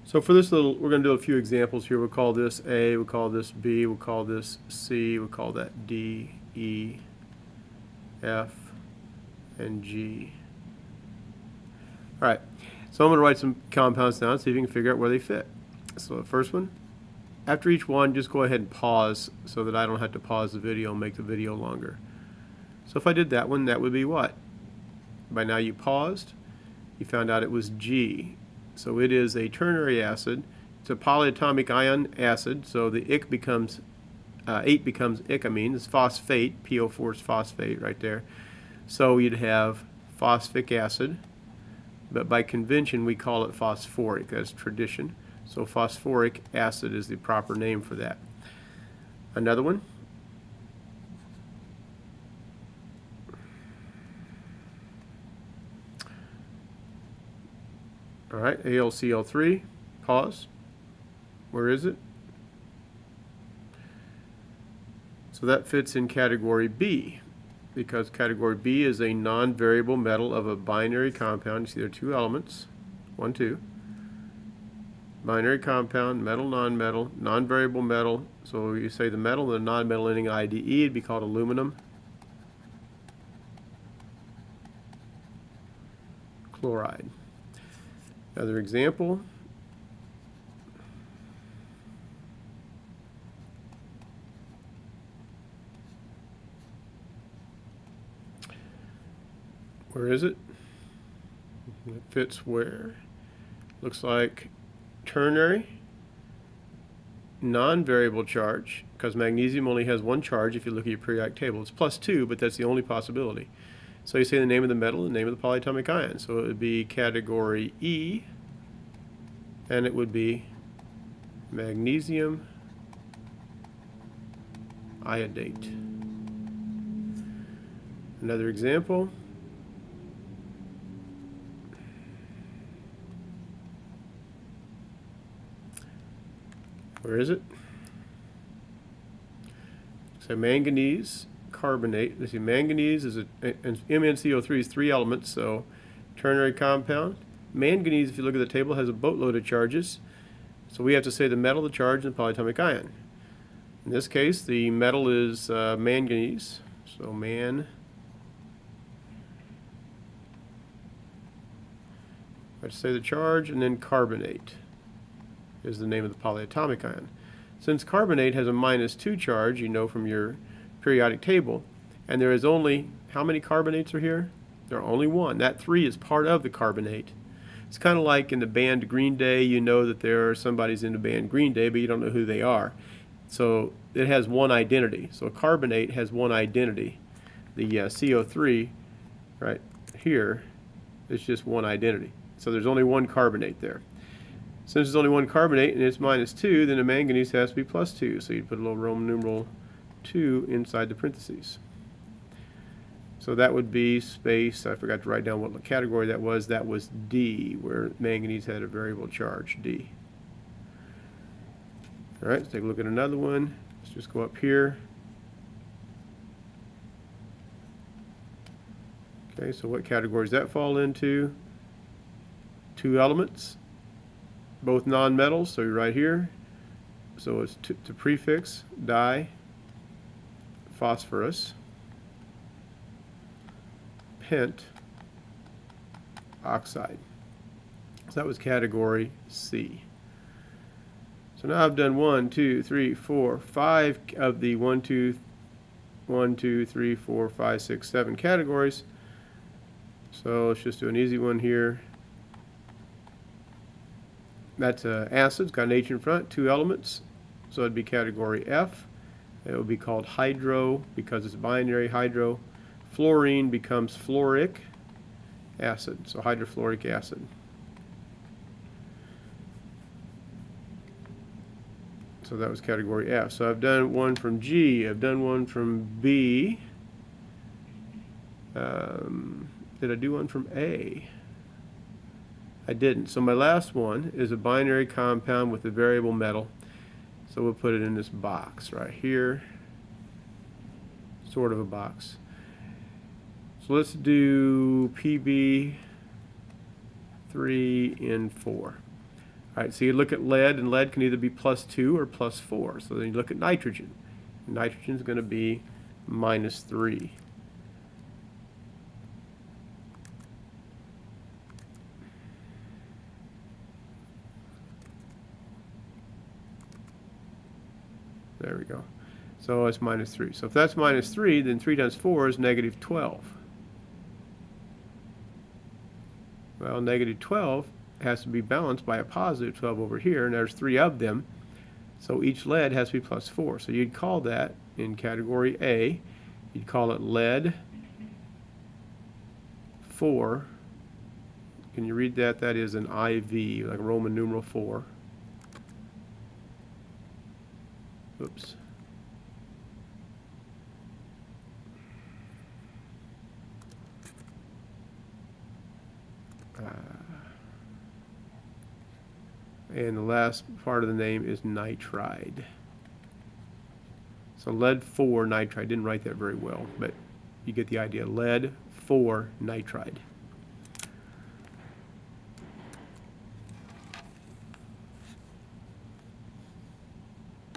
So for this little, we're going to do a few examples here. We'll call this A, we'll call this B, we'll call this C, we'll call that D, E, F, and G. All right, so I'm going to write some compounds down, see if you can figure out where they fit. So the first one, after each one, just go ahead and pause so that I don't have to pause the video and make the video longer. So if I did that one, that would be what? By now you paused, you found out it was G. So it is a ternary acid. It's a polyatomic ion acid, so the ic becomes 8 becomes icamine. It's phosphate, PO4 is phosphate right there. So you'd have phosphic acid, but by convention we call it phosphoric. That's tradition. So phosphoric acid is the proper name for that. Another one. All right, AlCl3, pause. Where is it? So that fits in category B, because category B is a non-variable metal of a binary compound. You see there are two elements, 1, 2. Binary compound, metal, non-metal, non-variable metal. So you say the metal, the non-metal ending IDE, it'd be called aluminum chloride. Another example. Where is it? It fits where? Looks like ternary, non-variable charge, because magnesium only has one charge if you look at your periodic table. It's +2, but that's the only possibility. So you say the name of the metal, the name of the polyatomic ion. So it would be category E, and it would be magnesium iodate. Another example. Where is it? So manganese carbonate. Let's see, manganese is and MnCO3 is 3 elements, so ternary compound. Manganese, if you look at the table, has a boatload of charges. So we have to say the metal, the charge, and the polyatomic ion. In this case, the metal is manganese. So let's say the charge, and then carbonate is the name of the polyatomic ion. Since carbonate has a -2 charge, you know from your periodic table, and there is only, how many carbonates are here? There are only 1. That 3 is part of the carbonate. It's kind of like in the band Green Day, you know that there are somebody's in the band Green Day, but you don't know who they are. So it has one identity. So a carbonate has one identity. The CO3 right here is just one identity. So there's only one carbonate there. Since there's only one carbonate and it's -2, then the manganese has to be +2. So you'd put a little Roman numeral 2 inside the parentheses. So that would be space, I forgot to write down what category that was. That was D, where manganese had a variable charge, D. All right, let's take a look at another one. Let's just go up here. Okay, so what categories does that fall into? 2 elements, both non-metals, so you're right here. So it's to prefix, di, phosphorus, pent, oxide. So that was category C. So now I've done 1, 2, 3, 4, 5 of the 1, 2, 3, 4, 5, 6, 7 categories. So let's just do an easy one here. That's acid, it's got an H in front, 2 elements. So it'd be category F. It would be called hydro because it's binary, hydro. Fluorine becomes fluoric acid, so hydrofluoric acid. So that was category F. So I've done one from G, I've done one from B. Did I do one from A? I didn't. So my last one is a binary compound with a variable metal. So we'll put it in this box right here. Sort of a box. So let's do PB 3 and 4. All right, so you look at lead, and lead can either be +2 or +4. So then you look at nitrogen. Nitrogen is going to be -3. There we go. So it's -3. So if that's -3, then 3 times 4 is -12. Well, -12 has to be balanced by a +12 over here, and there's 3 of them. So each lead has to be +4. So you'd call that, in category A, you'd call it lead 4. Can you read that? That is an IV, like Roman numeral 4. Oops. And the last part of the name is nitride. So lead 4 nitride. Didn't write that very well, but you get the idea. Lead 4 nitride.